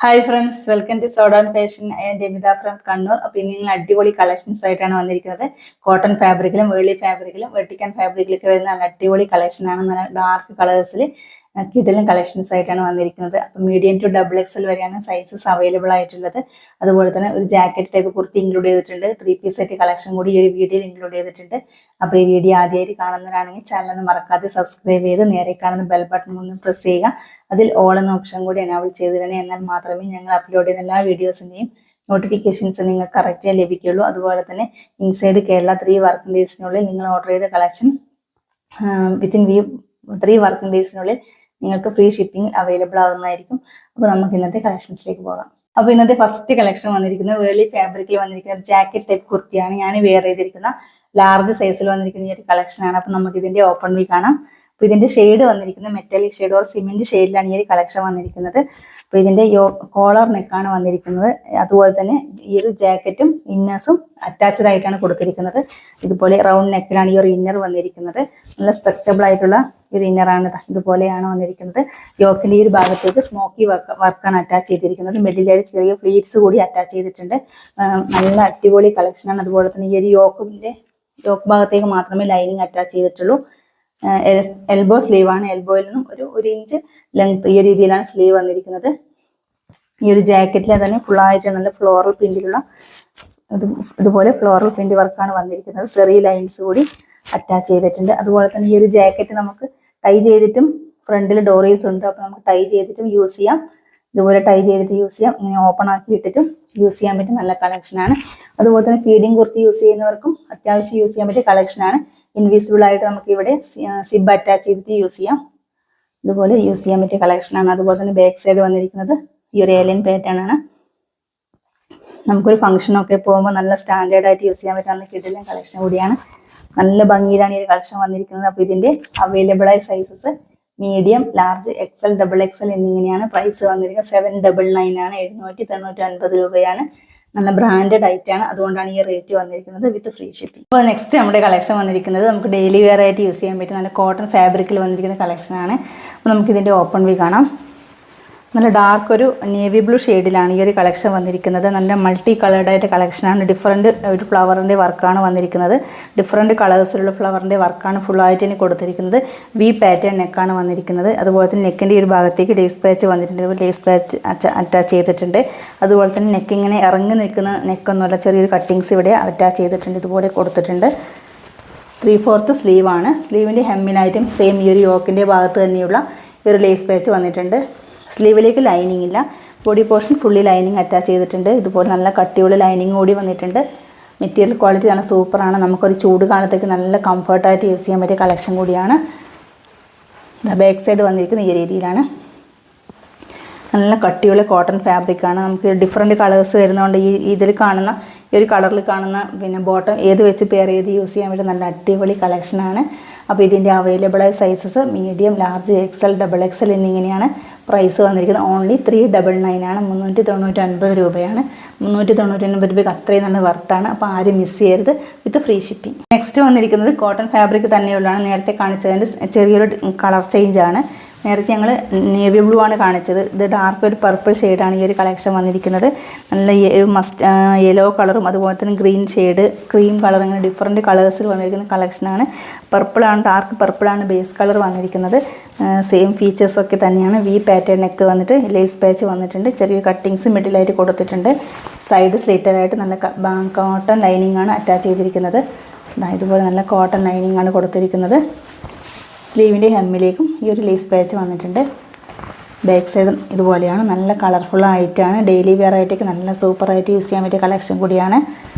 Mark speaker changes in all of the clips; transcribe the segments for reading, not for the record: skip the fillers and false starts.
Speaker 1: Hi friends, welcome to Sodon fashion. Ramitha from Kannur. അപ്പോൾ ഇന്ന് നിങ്ങൾ അടിപൊളി കളക്ഷൻസ് ആയിട്ടാണ് വന്നിരിക്കുന്നത്. കോട്ടൺ ഫാബ്രിക്കിലും വേളി ഫാബ്രിക്കിലും വെട്ടിക്കൻ ഫാബ്രിക്കിലൊക്കെ വരുന്ന നല്ല അടിപൊളി കളക്ഷനാണ്. നല്ല ഡാർക്ക് കളേഴ്സിൽ കിടിലൻ കളക്ഷൻസ് ആയിട്ടാണ് വന്നിരിക്കുന്നത്. അപ്പോൾ മീഡിയം ടു XXL വരെയാണ് സൈസസ് അവൈലബിൾ ആയിട്ടുള്ളത്. അതുപോലെ തന്നെ ഒരു ജാക്കറ്റ് ടൈപ്പ് കുർത്തി ഇൻക്ലൂഡ് ചെയ്തിട്ടുണ്ട്. 3 പീസ് സെറ്റ് കളക്ഷൻ കൂടി ഈ ഒരു വീഡിയോയിൽ ഇൻക്ലൂഡ് ചെയ്തിട്ടുണ്ട്. അപ്പോൾ ഈ വീഡിയോ ആദ്യമായിട്ട് കാണുന്നവരാണെങ്കിൽ ചാനൽ ഒന്ന് മറക്കാതെ സബ്സ്ക്രൈബ് ചെയ്ത് നേരെ കാണുന്ന ബെൽ ബട്ടൺ ഒന്ന് പ്രസ് ചെയ്യുക. അതിൽ ഓൾ എന്ന ഓപ്ഷൻ കൂടി എനാബിൾ ചെയ്തിടണേ. എന്നാൽ മാത്രമേ ഞങ്ങൾ അപ്ലോഡ് ചെയ്യുന്ന എല്ലാ വീഡിയോസിൻ്റെയും നോട്ടിഫിക്കേഷൻസ് നിങ്ങൾക്ക് കറക്റ്റായി ലഭിക്കുള്ളൂ. അതുപോലെ തന്നെ ഇൻസൈഡ് കേരള 3 വർക്കിംഗ് ഡേയ്സിനുള്ളിൽ നിങ്ങൾ ഓർഡർ ചെയ്ത കളക്ഷൻ വിത്തിൻ 3 വർക്കിംഗ് ഡേയ്സിനുള്ളിൽ നിങ്ങൾക്ക് ഫ്രീ ഷിപ്പിംഗ് അവൈലബിൾ ആവുന്നതായിരിക്കും. അപ്പോൾ നമുക്ക് ഇന്നത്തെ കളക്ഷൻസിലേക്ക് പോകാം. അപ്പോൾ ഇന്നത്തെ ഫസ്റ്റ് കളക്ഷൻ വന്നിരിക്കുന്നത് വേളി ഫാബ്രിക്കിൽ വന്നിരിക്കുന്ന ജാക്കറ്റ് ടൈപ്പ് കുർത്തിയാണ്. ഞാൻ വെയർ ചെയ്തിരിക്കുന്ന ലാർജ് സൈസിൽ വന്നിരിക്കുന്ന ഈ ഒരു കളക്ഷനാണ്. അപ്പോൾ നമുക്ക് ഇതിന്റെ ഓപ്പൺ വ്യൂ കാണാം. അപ്പോൾ ഇതിന്റെ ഷെയ്ഡ് വന്നിരിക്കുന്നത് മെറ്റാലിക് ഷെയ്ഡ് ഓർ സിമെന്റ് ഷെയ്ഡിലാണ് ഈ ഒരു കളക്ഷൻ വന്നിരിക്കുന്നത്. അപ്പോൾ ഇതിന്റെ കോളർ നെക്കാണ് വന്നിരിക്കുന്നത്. അതുപോലെ തന്നെ ഈ ഒരു ജാക്കറ്റും ഇന്നേഴ്സും അറ്റാച്ച്ഡ് ആയിട്ടാണ് കൊടുത്തിരിക്കുന്നത്. ഇതുപോലെ റൗണ്ട് നെക്കിലാണ് ഈ ഒരു ഇന്നർ വന്നിരിക്കുന്നത്. നല്ല സ്ട്രെച്ചബിൾ ആയിട്ടുള്ള ഒരു ഇന്നറാണ്. ഇതുപോലെയാണ് വന്നിരിക്കുന്നത്. യോക്കിന്റെ ഈ ഒരു ഭാഗത്തേക്ക് സ്മോക്കി വർക്കാണ് അറ്റാച്ച് ചെയ്തിരിക്കുന്നത്. മിഡിലായി ചെറിയ ഫ്ലീറ്റ്സ് കൂടി അറ്റാച്ച് ചെയ്തിട്ടുണ്ട്. നല്ല അടിപൊളി കളക്ഷനാണ്. അതുപോലെ തന്നെ ഈ ഒരു യോക്ക് ഭാഗത്തേക്ക് മാത്രമേ ലൈനിങ് അറ്റാച്ച് ചെയ്തിട്ടുള്ളൂ. എൽബോ സ്ലീവ് ആണ്. എൽബോയിൽ നിന്നും ഒരു ഇഞ്ച് ലെങ്ത് ഈ രീതിയിലാണ് സ്ലീവ് വന്നിരിക്കുന്നത്. ഈ ഒരു ജാക്കറ്റിലെ തന്നെ ഫുൾ ആയിട്ട് നല്ല ഫ്ലോറൽ പ്രിന്റിലുള്ള ഇതുപോലെ ഫ്ലോറൽ പ്രിന്റ് വർക്കാണ് വന്നിരിക്കുന്നത്. ചെറിയ ലൈൻസ് കൂടി അറ്റാച്ച് ചെയ്തിട്ടുണ്ട്. അതുപോലെ തന്നെ ഈ ഒരു ജാക്കറ്റ് നമുക്ക് ടൈ ചെയ്തിട്ടും ഫ്രണ്ടിൽ ഡോറീസ് ഉണ്ട്. അപ്പോൾ നമുക്ക് ടൈ ചെയ്തിട്ടും യൂസ് ചെയ്യാം. ഇതുപോലെ ടൈ ചെയ്തിട്ട് യൂസ് ചെയ്യാം. ഇങ്ങനെ ഓപ്പൺ ആക്കി ഇട്ടിട്ടും യൂസ് ചെയ്യാൻ പറ്റിയ നല്ല കളക്ഷനാണ്. അതുപോലെ തന്നെ ഫീഡിങ് കുർത്തി യൂസ് ചെയ്യുന്നവർക്കും അത്യാവശ്യം യൂസ് ചെയ്യാൻ പറ്റിയ കളക്ഷനാണ്. ഇൻവിസിബിൾ ആയിട്ട് നമുക്ക് ഇവിടെ സിബ് അറ്റാച്ച് ചെയ്തിട്ട് യൂസ് ചെയ്യാം. ഇതുപോലെ യൂസ് ചെയ്യാൻ പറ്റിയ കളക്ഷനാണ്. അതുപോലെ തന്നെ ബാക്ക് സൈഡ് വന്നിരിക്കുന്നത് ഈ ഒരു ഏലിയൻ പാറ്റേൺ ആണ്. നമുക്കൊരു ഫംഗ്ഷനൊക്കെ പോകുമ്പോൾ നല്ല സ്റ്റാൻഡേർഡ് ആയിട്ട് യൂസ് ചെയ്യാൻ പറ്റിയ നല്ല കിടിലൻ കളക്ഷൻ കൂടിയാണ്. നല്ല ഭംഗിയിലാണ് ഈ ഒരു കളക്ഷൻ വന്നിരിക്കുന്നത്. അപ്പോൾ ഇതിന്റെ അവൈലബിൾ ആയ sizes medium, large, XL, XXL എന്നിങ്ങനെയാണ്. പ്രൈസ് വന്നിരിക്കുന്നത് 799 ആണ്. 799 രൂപയാണ്. നല്ല ബ്രാൻഡഡ് ആയിട്ടാണ്. അതുകൊണ്ടാണ് ഈ റേറ്റ് വന്നിരിക്കുന്നത് വിത്ത് ഫ്രീ ഷിപ്പിംഗ്. അപ്പോൾ നെക്സ്റ്റ് നമ്മുടെ കളക്ഷൻ വന്നിരിക്കുന്നത് നമുക്ക് ഡെയിലി വെയർ ആയിട്ട് യൂസ് ചെയ്യാൻ പറ്റും നല്ല കോട്ടൺ ഫാബ്രിക്കിൽ വന്നിരിക്കുന്ന കളക്ഷനാണ്. അപ്പോൾ നമുക്ക് ഇതിന്റെ ഓപ്പൺ വ്യൂ കാണാം. നല്ല ഡാർക്ക് ഒരു നേവി ബ്ലൂ ഷെയ്ഡിലാണ് ഈ ഒരു കളക്ഷൻ വന്നിരിക്കുന്നത്. നല്ല മൾട്ടി കളേർഡ് ആയിട്ട് കളക്ഷനാണ്. ഡിഫറൻറ്റ് ഒരു ഫ്ലവറിൻ്റെ വർക്കാണ് വന്നിരിക്കുന്നത്. ഡിഫറൻറ്റ് കളേഴ്സിലുള്ള ഫ്ലവറിൻ്റെ വർക്കാണ് ഫുള്ളായിട്ട് ഇനി കൊടുത്തിരിക്കുന്നത്. വി പാറ്റേൺ നെക്കാണ് വന്നിരിക്കുന്നത്. അതുപോലെ തന്നെ നെക്കിൻ്റെ ഒരു ഭാഗത്തേക്ക് ലേസ് പാച്ച് വന്നിട്ടുണ്ട്. ലേസ് പാച്ച് അറ്റാച്ച് ചെയ്തിട്ടുണ്ട്. അതുപോലെ തന്നെ നെക്ക് ഇങ്ങനെ ഇറങ്ങി നിൽക്കുന്ന നെക്കൊന്നുമല്ല, ചെറിയൊരു കട്ടിങ്സ് ഇവിടെ അറ്റാച്ച് ചെയ്തിട്ടുണ്ട്. ഇതുപോലെ കൊടുത്തിട്ടുണ്ട്. 3/4 സ്ലീവാണ്. സ്ലീവിൻ്റെ ഹെമ്മിനായിട്ടും സെയിം ഈ ഒരു യോക്കിൻ്റെ ഭാഗത്ത് തന്നെയുള്ള ഈ ഒരു ലേസ് പാച്ച് വന്നിട്ടുണ്ട്. സ്ലീവിലേക്ക് ലൈനിങ് ഇല്ല. Body portion fully lining attach ചെയ്തിട്ടുണ്ട്. ഇതുപോലെ നല്ല കട്ടിയുള്ള ലൈനിങ് കൂടി വന്നിട്ടുണ്ട്. മെറ്റീരിയൽ ക്വാളിറ്റി നല്ല സൂപ്പറാണ്. നമുക്കൊരു ചൂട് കാലത്തേക്ക് നല്ല കംഫർട്ടായിട്ട് യൂസ് ചെയ്യാൻ പറ്റിയ കളക്ഷൻ കൂടിയാണ്. ബാക്ക് സൈഡ് വന്നിരിക്കുന്ന ഈ രീതിയിലാണ്. നല്ല കട്ടിയുള്ള കോട്ടൺ ഫാബ്രിക്കാണ്. നമുക്ക് ഡിഫറെൻറ്റ് കളേഴ്സ് വരുന്നതുകൊണ്ട് ഇതിൽ കാണുന്ന ഈ ഒരു കളറിൽ കാണുന്ന ബോട്ടം ഏത് വെച്ച് പെയർ ചെയ്ത് യൂസ് ചെയ്യാൻ വേണ്ടി നല്ല അടിപൊളി കളക്ഷനാണ്. അപ്പോൾ ഇതിൻ്റെ അവൈലബിൾ ആയ sizes medium, large, XL, XXL എന്നിങ്ങനെയാണ്. പ്രൈസ് വന്നിരിക്കുന്നത് ഓൺലി 399 ആണ്. 399 രൂപയാണ്. 399 രൂപയ്ക്ക് അത്രയും നല്ല വർത്താണ്. അപ്പോൾ ആരും മിസ് ചെയ്യരുത് വിത്ത് ഫ്രീ ഷിപ്പിംഗ്. നെക്സ്റ്റ് വന്നിരിക്കുന്നത് കോട്ടൺ ഫാബ്രിക് തന്നെയുള്ളതാണ്. നേരത്തെ കാണിച്ചതിൻ്റെ ചെറിയൊരു കളർ ചേഞ്ചാണ്. നേരത്തെ ഞങ്ങൾ നേവി ബ്ലൂ ആണ് കാണിച്ചത്. ഇത് ഡാർക്ക് ഒരു പർപ്പിൾ ഷെയ്ഡാണ് ഈ ഒരു കളക്ഷൻ വന്നിരിക്കുന്നത്. നല്ല യെല്ലോ കളറും അതുപോലെ തന്നെ ഗ്രീൻ ഷെയ്ഡ്, ക്രീം കളർ, അങ്ങനെ ഡിഫറൻറ്റ് കളേഴ്സിൽ വന്നിരിക്കുന്ന കളക്ഷനാണ്. പർപ്പിളാണ്, ഡാർക്ക് പർപ്പിളാണ് ബേസ് കളർ വന്നിരിക്കുന്നത്. സെയിം ഫീച്ചേഴ്സൊക്കെ തന്നെയാണ്. വി പാറ്റേൺ നെക്ക് വന്നിട്ട് ലേസ് പാച്ച് വന്നിട്ടുണ്ട്. ചെറിയ കട്ടിങ്സ് മിഡിലായിട്ട് കൊടുത്തിട്ടുണ്ട്. സൈഡ് സ്ലിറ്റഡായിട്ട് നല്ല കോട്ടൺ ലൈനിങ് ആണ് അറ്റാച്ച് ചെയ്തിരിക്കുന്നത്. ഇതുപോലെ നല്ല കോട്ടൺ ലൈനിങ് ആണ് കൊടുത്തിരിക്കുന്നത്. സ്ലീവിൻ്റെ ഹെമ്മിലേക്കും ഈ ഒരു ലേസ് പാച്ച് വന്നിട്ടുണ്ട്. ബാക്ക് സൈഡും ഇതുപോലെയാണ്. നല്ല കളർഫുൾ ആയിട്ടാണ്. ഡെയിലി വെയർ ആയിട്ടൊക്കെ നല്ല സൂപ്പറായിട്ട് യൂസ് ചെയ്യാൻ പറ്റിയ കളക്ഷൻ കൂടിയാണ്.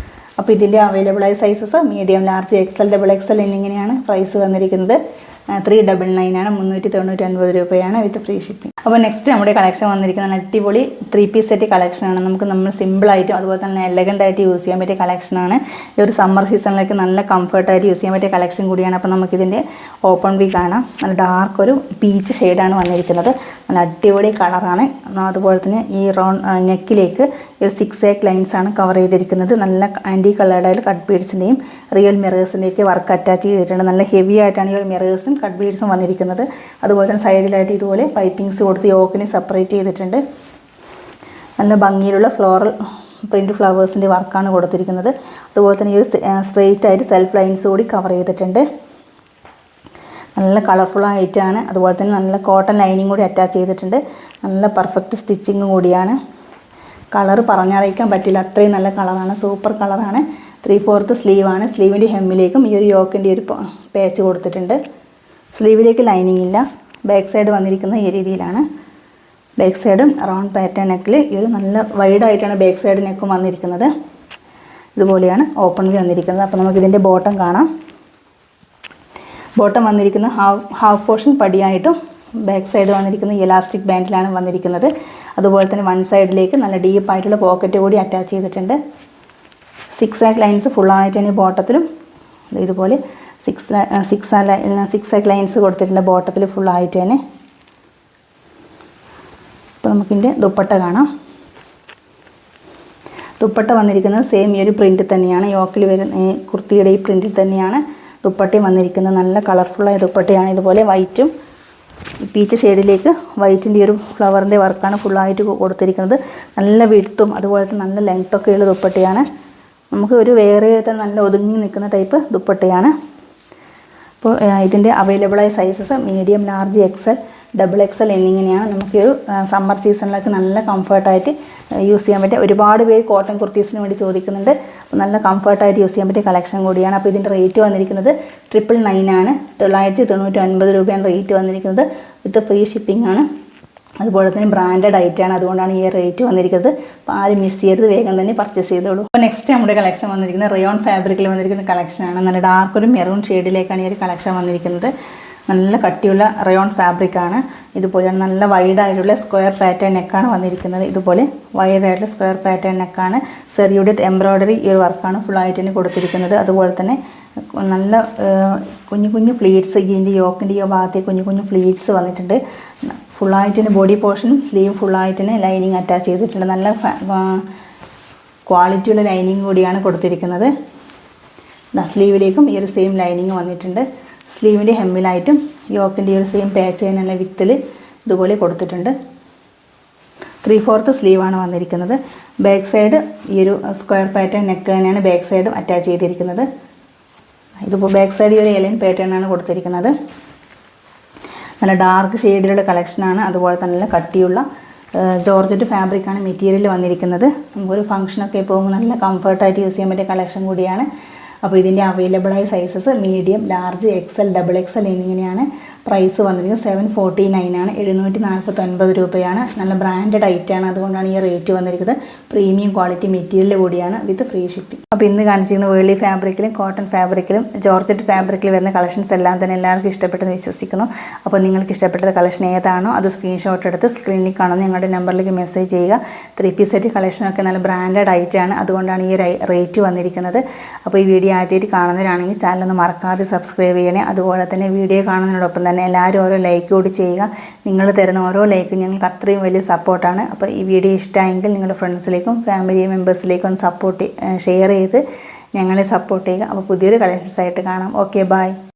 Speaker 1: അപ്പോൾ ഇതിൻ്റെ അവൈലബിൾ ആയ sizes medium, large, XL, XXL എന്നിങ്ങനെയാണ്. പ്രൈസ് വന്നിരിക്കുന്നത് 399 ആണ്. 399 രൂപയാണ് വിത്ത് ഫ്രീ ഷിപ്പിംഗ്. അപ്പോൾ നെക്സ്റ്റ് നമ്മുടെ കളക്ഷൻ വന്നിരിക്കുന്ന അടിപൊളി 3 പീസ് സെറ്റ് കളക്ഷനാണ്. നമ്മൾ സിമ്പിളായിട്ടും അതുപോലെ തന്നെ എലഗൻ്റ് ആയിട്ട് യൂസ് ചെയ്യാൻ പറ്റിയ കളക്ഷനാണ്. ഈ ഒരു സമ്മർ സീസണിലേക്ക് നല്ല കംഫർട്ടായിട്ട് യൂസ് ചെയ്യാൻ പറ്റിയ കളക്ഷൻ കൂടിയാണ്. അപ്പോൾ നമുക്കിതിൻ്റെ ഓപ്പൺ വ്യൂ കാണാം. നല്ല ഡാർക്ക് ഒരു പീച്ച് ഷെയ്ഡാണ് വന്നിരിക്കുന്നത്. നല്ല അടിപൊളി കളറാണ്. അതുപോലെ തന്നെ ഈ നെക്കിലേക്ക് ഒരു 6 ലൈൻസ് ആണ് കവർ ചെയ്തിരിക്കുന്നത്. നല്ല ആൻറ്റി കളേർഡായിട്ട് കട്ട് ബീഡ്സിൻ്റെയും റിയൽ മിറേഴ്സിൻ്റെയൊക്കെ വർക്ക് അറ്റാച്ച് ചെയ്തിട്ടുണ്ട്. നല്ല ഹെവി ആയിട്ടാണ് ഈ ഒരു മിറേഴ്സും കട്ട് ബീഡ്സും വന്നിരിക്കുന്നത്. അതുപോലെ തന്നെ സൈഡിലായിട്ട് ഇതുപോലെ പൈപ്പിങ്സ് കൊടുത്ത് യോക്കിനെ സെപ്പറേറ്റ് ചെയ്തിട്ടുണ്ട്. നല്ല ഭംഗിയിലുള്ള ഫ്ലോറൽ പ്രിൻറ്റ് ഫ്ലവേഴ്സിൻ്റെ വർക്കാണ് കൊടുത്തിരിക്കുന്നത്. അതുപോലെ തന്നെ ഈ ഒരു സ്ട്രെയിറ്റ് ആയിട്ട് സെൽഫ് ലൈൻസ് കൂടി കവർ ചെയ്തിട്ടുണ്ട്. നല്ല കളർഫുൾ ആയിട്ടാണ്. അതുപോലെ തന്നെ നല്ല കോട്ടൺ ലൈനിങ് കൂടി അറ്റാച്ച് ചെയ്തിട്ടുണ്ട്. നല്ല പെർഫെക്റ്റ് സ്റ്റിച്ചിങ് കൂടിയാണ്. കളർ പറഞ്ഞറിയിക്കാൻ പറ്റില്ല, അത്രയും നല്ല കളറാണ്, സൂപ്പർ കളറാണ്. 3/4 സ്ലീവാണ്. സ്ലീവിൻ്റെ ഹെമ്മിലേക്കും ഈ ഒരു യോക്കിൻ്റെ ഒരു പാച്ച് കൊടുത്തിട്ടുണ്ട്. സ്ലീവിലേക്ക് ലൈനിങ് ഇല്ല. ബാക്ക് സൈഡ് വന്നിരിക്കുന്ന ഈ രീതിയിലാണ്. ബാക്ക് സൈഡും റൗണ്ട് പാറ്റേൺ നെക്കിൽ ഈ ഒരു നല്ല വൈഡായിട്ടാണ് ബാക്ക് സൈഡ് നെക്കും വന്നിരിക്കുന്നത്. ഇതുപോലെയാണ് ഓപ്പൺ വ്യൂ വന്നിരിക്കുന്നത്. അപ്പോൾ നമുക്കിതിൻ്റെ ബോട്ടം കാണാം. ബോട്ടം വന്നിരിക്കുന്ന ഹാഫ് പോർഷൻ പടിയായിട്ടും ബാക്ക് സൈഡ് വന്നിരിക്കുന്ന ഇലാസ്റ്റിക് ബാൻഡിലാണ് വന്നിരിക്കുന്നത്. അതുപോലെ തന്നെ വൺ സൈഡിലേക്ക് നല്ല ഡീപ്പായിട്ടുള്ള പോക്കറ്റ് കൂടി അറ്റാച്ച് ചെയ്തിട്ടുണ്ട്. 6 ലൈൻസ് ഫുള്ളായിട്ട് തന്നെ ബോട്ടത്തിലും ഇതുപോലെ 6 ലൈൻസ് കൊടുത്തിട്ടുണ്ട് ബോട്ടത്തിൽ ഫുള്ളായിട്ട് തന്നെ. അപ്പോൾ നമുക്കിൻ്റെ ദുപ്പട്ട കാണാം. ദുപ്പട്ട വന്നിരിക്കുന്നത് സെയിം ഈ ഒരു പ്രിൻറ്റിൽ തന്നെയാണ്. യോക്കിൽ വരുന്ന കുർത്തിയുടെ ഈ പ്രിൻറ്റിൽ തന്നെയാണ് ദുപ്പട്ടയും വന്നിരിക്കുന്നത്. നല്ല കളർഫുള്ളായ ദുപ്പട്ടയാണ്. ഇതുപോലെ വൈറ്റും പീച്ച് ഷെയ്ഡിലേക്ക് വൈറ്റിൻ്റെ ഒരു ഫ്ലവറിൻ്റെ വർക്കാണ് ഫുള്ളായിട്ട് കൊടുത്തിരിക്കുന്നത്. നല്ല വിഡ്ത്തും അതുപോലെ തന്നെ നല്ല ലെങ്ത്തൊക്കെയുള്ള ദുപ്പട്ടയാണ്. നമുക്ക് ഒരു വേറെ നല്ല ഒതുങ്ങി നിൽക്കുന്ന ടൈപ്പ് ദുപ്പട്ടയാണ്. അപ്പോൾ ഇതിൻ്റെ അവൈലബിളായ sizes medium, large, XL, XXL എന്നിങ്ങനെയാണ്. നമുക്ക് ഒരു സമ്മർ സീസണിലൊക്കെ നല്ല കംഫർട്ടായിട്ട് യൂസ് ചെയ്യാൻ പറ്റിയ, ഒരുപാട് പേര് കോട്ടൺ കുർത്തീസിന് വേണ്ടി ചോദിക്കുന്നുണ്ട്. അപ്പോൾ നല്ല കംഫർട്ടായിട്ട് യൂസ് ചെയ്യാൻ പറ്റിയ കളക്ഷൻ കൂടിയാണ്. അപ്പോൾ ഇതിൻ്റെ റേറ്റ് വന്നിരിക്കുന്നത് 999 ആണ്. 999 രൂപയാണ് റേറ്റ് വന്നിരിക്കുന്നത്. വിത്ത് ഫ്രീ ഷിപ്പിംഗ് ആണ്. അതുപോലെ തന്നെ ബ്രാൻഡഡ് ആയിട്ടാണ്, അതുകൊണ്ടാണ് ഈ റേറ്റ് വന്നിരിക്കുന്നത്. അപ്പോൾ ആരും മിസ് ചെയ്യരുത്, വേഗം തന്നെ പർച്ചേസ് ചെയ്തോളൂ. അപ്പോൾ നെക്സ്റ്റ് നമ്മുടെ കളക്ഷൻ വന്നിരിക്കുന്നത് റയോൺ ഫാബ്രിക്കിൽ വന്നിരിക്കുന്ന കളക്ഷനാണ്. നല്ല ഡാർക്ക് ഒരു മെറൂൺ ഷെയ്ഡിലേക്കാണ് ഈ ഒരു കളക്ഷൻ വന്നിരിക്കുന്നത്. നല്ല കട്ടിയുള്ള റയോൺ ഫാബ്രിക്കാണ്. ഇതുപോലെയാണ് നല്ല വൈഡായിട്ടുള്ള സ്ക്വയർ പാറ്റേൺ നെക്കാണ് വന്നിരിക്കുന്നത്. ഇതുപോലെ വൈഡായിട്ടുള്ള സ്ക്വയർ പാറ്റേൺ നെക്കാണ്. സെറിയുടെ എംബ്രോയ്ഡറി ഈ ഒരു വർക്കാണ് ഫുള്ളായിട്ട് തന്നെ കൊടുത്തിരിക്കുന്നത്. അതുപോലെ തന്നെ നല്ല കുഞ്ഞു കുഞ്ഞു ഫ്ലീറ്റ്സ്, ഇതിൻ്റെ യോക്കിൻ്റെ ഈ ഭാഗത്തേക്ക് കുഞ്ഞു കുഞ്ഞു ഫ്ലീറ്റ്സ് വന്നിട്ടുണ്ട്. ഫുള്ളായിട്ട് തന്നെ ബോഡി പോർഷനും സ്ലീവ് ഫുള്ളായിട്ട് തന്നെ ലൈനിങ് അറ്റാച്ച് ചെയ്തിട്ടുണ്ട്. നല്ല ക്വാളിറ്റിയുള്ള ലൈനിങ് കൂടിയാണ് കൊടുത്തിരിക്കുന്നത്. സ്ലീവിലേക്കും ഈ ഒരു സെയിം ലൈനിങ് വന്നിട്ടുണ്ട്. സ്ലീവിൻ്റെ ഹെമ്മിലായിട്ടും യോക്കിൻ്റെ ഈ ഒരു സെയിം പാച്ച് നല്ല വിത്തിൽ ഇതുപോലെ കൊടുത്തിട്ടുണ്ട്. 3/4 സ്ലീവാണ് വന്നിരിക്കുന്നത്. ബാക്ക് സൈഡ് ഈ ഒരു സ്ക്വയർ പാറ്റേൺ നെക്ക് തന്നെയാണ് ബാക്ക് സൈഡും അറ്റാച്ച് ചെയ്തിരിക്കുന്നത്. ഇതിപ്പോൾ ബാക്ക് സൈഡ് ഈ ഒരു എലൈൻ പാറ്റേൺ ആണ് കൊടുത്തിരിക്കുന്നത്. നല്ല ഡാർക്ക് ഷെയ്ഡിലുള്ള കളക്ഷനാണ്. അതുപോലെ തന്നെ നല്ല കട്ടിയുള്ള ജോർജറ്റ് ഫാബ്രിക്കാണ് മെറ്റീരിയൽ വന്നിരിക്കുന്നത്. നമുക്കൊരു ഫംഗ്ഷനൊക്കെ പോകുമ്പോൾ നല്ല കംഫർട്ടായിട്ട് യൂസ് ചെയ്യാൻ പറ്റിയ കളക്ഷൻ കൂടിയാണ്. അപ്പോൾ ഇതിൻ്റെ അവൈലബിളായ sizes medium, large, XL, XXL എന്നിങ്ങനെയാണ്. പ്രൈസ് വന്നിരിക്കുന്നത് 749 ആണ്. 749 രൂപയാണ്. നല്ല ബ്രാൻഡഡ് ഐറ്റാണ്, അതുകൊണ്ടാണ് ഈ റേറ്റ് വന്നിരിക്കുന്നത്. പ്രീമിയം ക്വാളിറ്റി മെറ്റീരിയൽ കൂടിയാണ് വിത്ത് ഫ്രീ ഷിപ്പിംഗ്. അപ്പോൾ ഇന്ന് കാണിച്ചിരുന്ന വേളി ഫാബ്രിക്കിലും കോട്ടൺ ഫാബ്രിക്കിലും ജോർജറ്റ് ഫാബ്രിക്കിൽ വരുന്ന കളക്ഷൻസ് എല്ലാം തന്നെ എല്ലാവർക്കും ഇഷ്ടപ്പെട്ടെന്ന് വിശ്വസിക്കുന്നു. അപ്പോൾ നിങ്ങൾക്ക് ഇഷ്ടപ്പെട്ട കളക്ഷൻ ഏതാണോ അത് സ്ക്രീൻഷോട്ട് എടുത്ത് സ്ക്രീനിൽ കാണുന്ന ഞങ്ങളുടെ നമ്പറിലേക്ക് മെസ്സേജ് ചെയ്യുക. 3 പീസ് സെറ്റ് കളക്ഷനൊക്കെ നല്ല ബ്രാൻഡഡ് ഐറ്റാണ്, അതുകൊണ്ടാണ് ഈ റേറ്റ് വന്നിരിക്കുന്നത്. അപ്പോൾ ഈ വീഡിയോ ആദ്യമായിട്ട് കാണുന്നവരാണെങ്കിൽ ചാനലൊന്ന് മറക്കാതെ സബ്സ്ക്രൈബ് ചെയ്യണേ. അതുപോലെ തന്നെ വീഡിയോ കാണുന്നതിനോടൊപ്പം തന്നെ എല്ലാവരും ഓരോ ലൈക്ക് കൂടി ചെയ്യുക. നിങ്ങൾ തരുന്ന ഓരോ ലൈക്കും ഞങ്ങൾക്ക് അത്രയും വലിയ സപ്പോർട്ടാണ്. അപ്പോൾ ഈ വീഡിയോ ഇഷ്ടമായെങ്കിൽ നിങ്ങളുടെ ഫ്രണ്ട്സിലേക്കും ഫാമിലി മെമ്പേഴ്സിലേക്കും ഒന്ന് ഷെയർ ചെയ്ത് ഞങ്ങളെ സപ്പോർട്ട് ചെയ്യുക. അപ്പോൾ പുതിയൊരു കളക്ഷൻസായിട്ട് കാണാം. Okay, by.